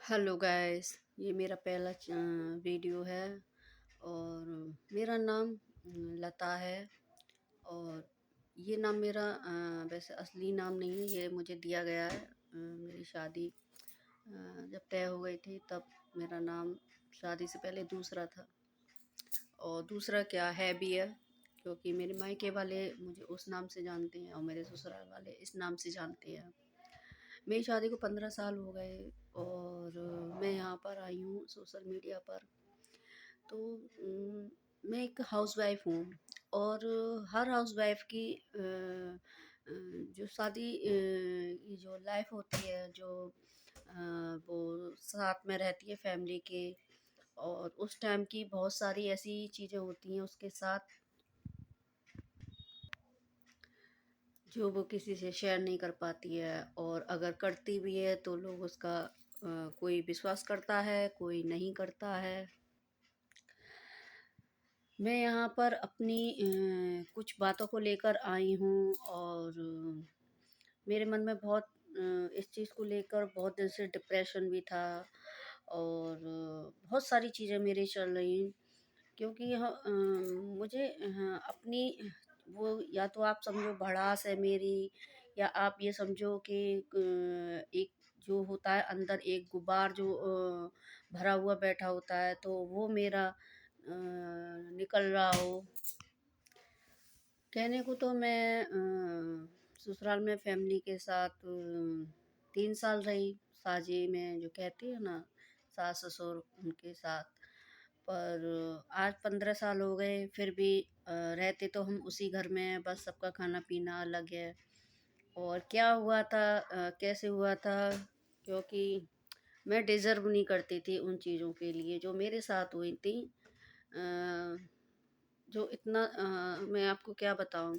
Hello guys, ये मेरा पहला वीडियो है और मेरा नाम लता है। और ये नाम मेरा वैसे असली नाम नहीं है, ये मुझे दिया गया है। मेरी शादी जब तय हो गई थी तब मेरा नाम शादी से पहले दूसरा था, और दूसरा क्या है भी है, क्योंकि मेरे मायके वाले मुझे उस नाम से जानते हैं और मेरे ससुराल वाले इस नाम से जानते हैं। मेरी शादी को 15 साल हो गए और मैं यहाँ पर आई हूँ सोशल मीडिया पर। तो मैं एक हाउसवाइफ हूँ और हर हाउसवाइफ की जो शादी की जो लाइफ होती है, जो वो साथ में रहती है फैमिली के, और उस टाइम की बहुत सारी ऐसी चीज़ें होती हैं उसके साथ जो वो किसी से शेयर नहीं कर पाती है, और अगर करती भी है तो लोग उसका कोई विश्वास करता है, कोई नहीं करता है। मैं यहाँ पर अपनी कुछ बातों को लेकर आई हूँ, और मेरे मन में बहुत इस चीज़ को लेकर बहुत दिन से डिप्रेशन भी था, और बहुत सारी चीज़ें मेरी चल रही हैं। क्योंकि मुझे अपनी वो, या तो आप समझो भड़ास है मेरी, या आप ये समझो कि एक जो होता है अंदर एक गुबार जो भरा हुआ बैठा होता है, तो वो मेरा निकल रहा हो। कहने को तो मैं ससुराल में फैमिली के साथ 3 साल रही, साझे में जो कहते हैं ना, सास ससुर उनके साथ। पर आज 15 साल हो गए, फिर भी रहते तो हम उसी घर में हैं, बस सबका खाना पीना अलग है। और क्या हुआ था, कैसे हुआ था, क्योंकि मैं डिज़र्व नहीं करती थी उन चीज़ों के लिए जो मेरे साथ हुई थी। जो इतना मैं आपको क्या बताऊँ,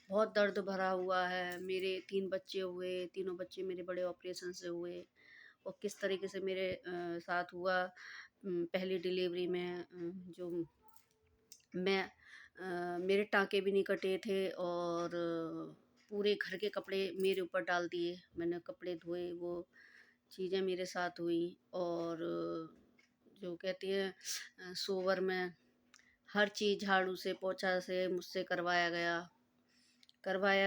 बहुत दर्द भरा हुआ है। मेरे 3 बच्चे हुए, तीनों बच्चे मेरे बड़े ऑपरेशन से हुए, और किस तरीके से मेरे साथ हुआ पहली डिलीवरी में, जो मैं मेरे टाँके भी नहीं कटे थे, और पूरे घर के कपड़े मेरे ऊपर डाल दिए। मैंने कपड़े धोए, वो चीज़ें मेरे साथ हुई। और जो कहती हैं सोवर में हर चीज़ झाड़ू से, पोछा से मुझसे करवाया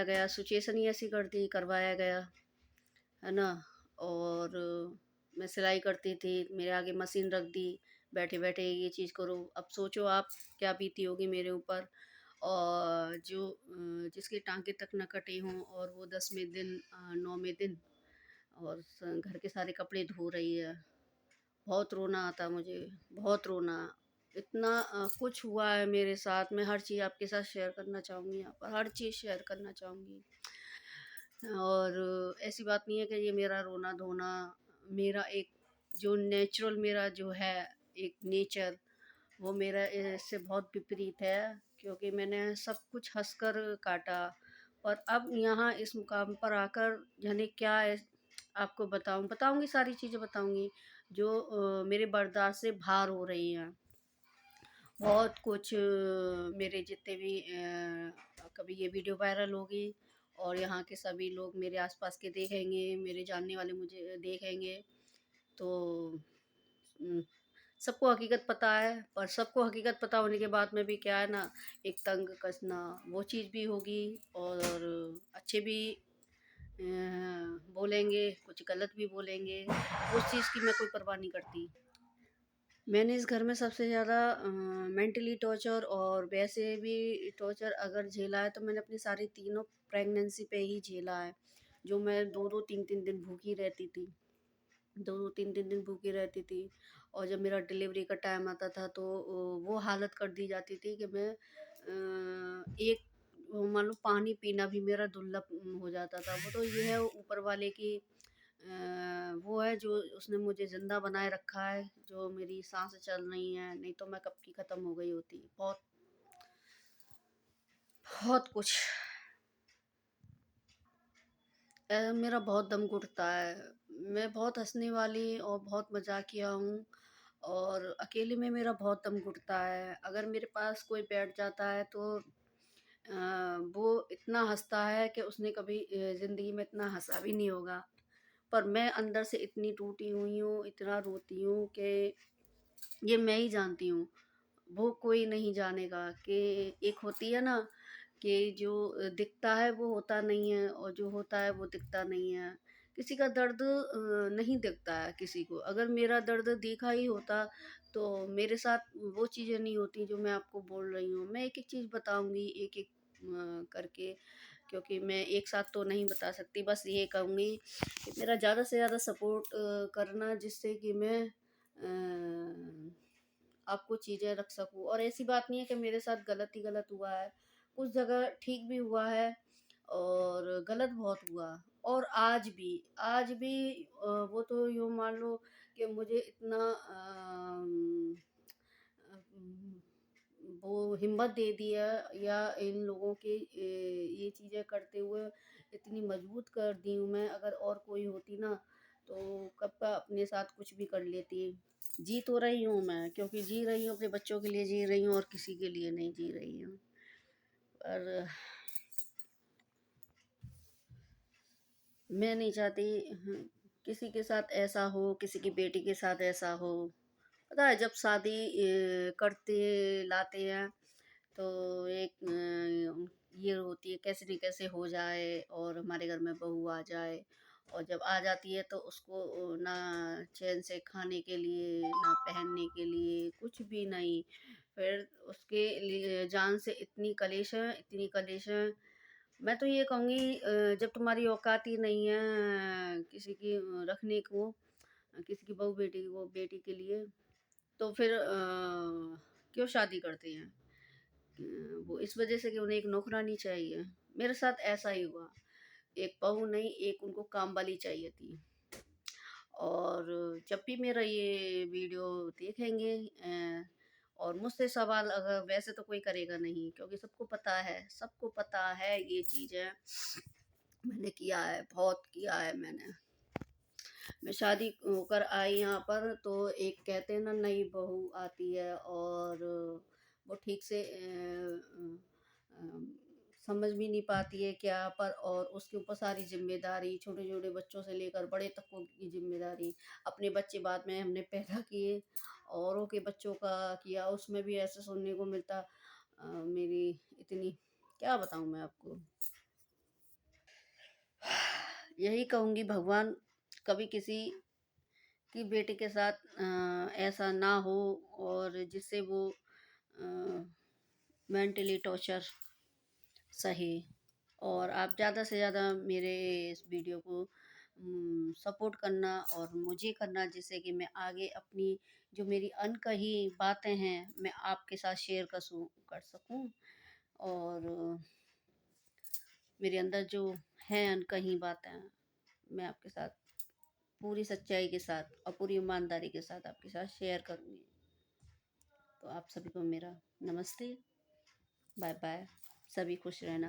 गया। सिचुएशन ही ऐसी कर दी, करवाया गया, है ना। और मैं सिलाई करती थी, मेरे आगे मशीन रख दी, बैठे-बैठे ये चीज़ करो। अब सोचो आप क्या बीती होगी मेरे ऊपर। और जो जिसके टाँके तक न कटे हों, और वो 10वें दिन 9वें दिन और घर के सारे कपड़े धो रही है। बहुत रोना आता मुझे, बहुत रोना। इतना कुछ हुआ है मेरे साथ, मैं हर चीज़ आपके साथ शेयर करना चाहूँगी यहाँ पर, हर चीज़ शेयर करना चाहूँगी। और ऐसी बात नहीं है कि ये मेरा रोना-धोना, मेरा एक जो नेचुरल मेरा जो है एक नेचर, वो मेरा इससे बहुत विपरीत है, क्योंकि मैंने सब कुछ हँसकर काटा। और अब यहाँ इस मुकाम पर आकर जाने क्या है, आपको बताऊँगी, सारी चीज़ें बताऊँगी जो मेरे बर्दाश्त से बाहर हो रही हैं। बहुत कुछ मेरे जितने भी कभी ये वीडियो वायरल होगी, और यहाँ के सभी लोग मेरे आसपास के देखेंगे, मेरे जानने वाले मुझे देखेंगे, तो उम, सबको हकीकत पता है। पर सबको हकीकत पता होने के बाद में भी क्या है ना, एक तंग कसना वो चीज़ भी होगी, और अच्छे भी बोलेंगे, कुछ गलत भी बोलेंगे, उस चीज़ की मैं कोई परवाह नहीं करती। मैंने इस घर में सबसे ज़्यादा मेंटली टॉर्चर और वैसे भी टॉर्चर अगर झेला है, तो मैंने अपनी सारी तीनों प्रेगनेंसी पे ही झेला है। जो मैं 2-2 3-3 दिन भूखी रहती थी, 2-2 3-3 दिन भूखी रहती थी। और जब मेरा डिलीवरी का टाइम आता था, तो वो हालत कर दी जाती थी कि मैं एक मान लो पानी पीना भी मेरा दुर्लभ हो जाता था। वो तो ये है ऊपर वाले की वो है जो उसने मुझे ज़िंदा बनाए रखा है, जो मेरी साँसें चल रही हैं, नहीं तो मैं कब की ख़त्म हो गई होती। बहुत, बहुत कुछ मेरा बहुत दम घुटता है। मैं बहुत हँसने वाली और बहुत मज़ाकिया हूँ, और अकेले में मेरा बहुत दम घुटता है। अगर मेरे पास कोई बैठ जाता है, तो वो इतना हँसता है कि उसने कभी ज़िंदगी में इतना हँसा भी नहीं होगा। पर मैं अंदर से इतनी टूटी हुई हूँ, इतना रोती हूँ कि ये मैं ही जानती हूँ, वो कोई नहीं जानेगा। कि एक होती है ना कि जो दिखता है वो होता नहीं है, और जो होता है वो दिखता नहीं है। किसी का दर्द नहीं दिखता है किसी को। अगर मेरा दर्द दिखा ही होता तो मेरे साथ वो चीज़ें नहीं होती जो मैं आपको बोल रही हूँ। मैं एक-एक चीज़ बताऊँगी, एक-एक करके, क्योंकि मैं एक साथ तो नहीं बता सकती। बस ये कहूँगी कि मेरा ज़्यादा से ज़्यादा सपोर्ट करना, जिससे कि मैं आपको चीज़ें रख सकूँ। और ऐसी बात नहीं है कि मेरे साथ गलत ही गलत हुआ है, कुछ जगह ठीक भी हुआ है और गलत बहुत हुआ। और आज भी वो तो यूँ मान लो कि मुझे इतना वो हिम्मत दे दी है, या इन लोगों के ये चीज़ें करते हुए इतनी मजबूत कर दी हूँ मैं। अगर और कोई होती ना तो कब का अपने साथ कुछ भी कर लेती। जी तो रही हूँ मैं, क्योंकि जी रही हूँ, अपने बच्चों के लिए जी रही हूँ और किसी के लिए नहीं जी रही हूँ। पर मैं नहीं चाहती किसी के साथ ऐसा हो, किसी की बेटी के साथ ऐसा हो। पता है, जब शादी करते लाते हैं तो एक ये होती है कैसे न कैसे हो जाए और हमारे घर में बहू आ जाए। और जब आ जाती है तो उसको ना चैन से खाने के लिए, ना पहनने के लिए, कुछ भी नहीं। फिर उसके लिए जान से इतनी कलेश है। मैं तो ये कहूँगी, जब तुम्हारी औकात ही नहीं है किसी की रखने को, किसी की बहू बेटी के लिए, तो फिर क्यों शादी करते हैं? वो इस वजह से कि उन्हें एक नौकरानी चाहिए। मेरे साथ ऐसा ही हुआ। एक बहू नहीं, एक उनको काम वाली चाहिए थी। और जब भी मेरा ये वीडियो देखेंगे और मुझसे सवाल, अगर वैसे तो कोई करेगा नहीं, क्योंकि सबको पता है ये चीज़ें मैंने किया है, बहुत किया है मैंने। मैं शादी होकर आई यहाँ पर तो एक कहते हैं ना, नई बहू आती है और वो ठीक से समझ भी नहीं पाती है क्या, पर और उसके ऊपर सारी जिम्मेदारी, छोटे छोटे बच्चों से लेकर बड़े तक की जिम्मेदारी। अपने बच्चे बाद में हमने पैदा किए, औरों के बच्चों का किया, उसमें भी ऐसे सुनने को मिलता। मेरी इतनी, क्या बताऊँ मैं आपको। यही कहूँगी, भगवान कभी किसी की बेटी के साथ ऐसा ना हो, और जिससे वो मेंटली टॉर्चर सहे। और आप ज़्यादा से ज़्यादा मेरे इस वीडियो को सपोर्ट करना और मुझे करना, जिससे कि मैं आगे अपनी जो मेरी अनकही बातें हैं मैं आपके साथ शेयर कर सकूं। और मेरे अंदर जो है अनकही बातें, मैं आपके साथ पूरी सच्चाई के साथ और पूरी ईमानदारी के साथ आपके साथ शेयर करूँगी। तो आप सभी को मेरा नमस्ते, बाय बाय, सभी खुश रहना।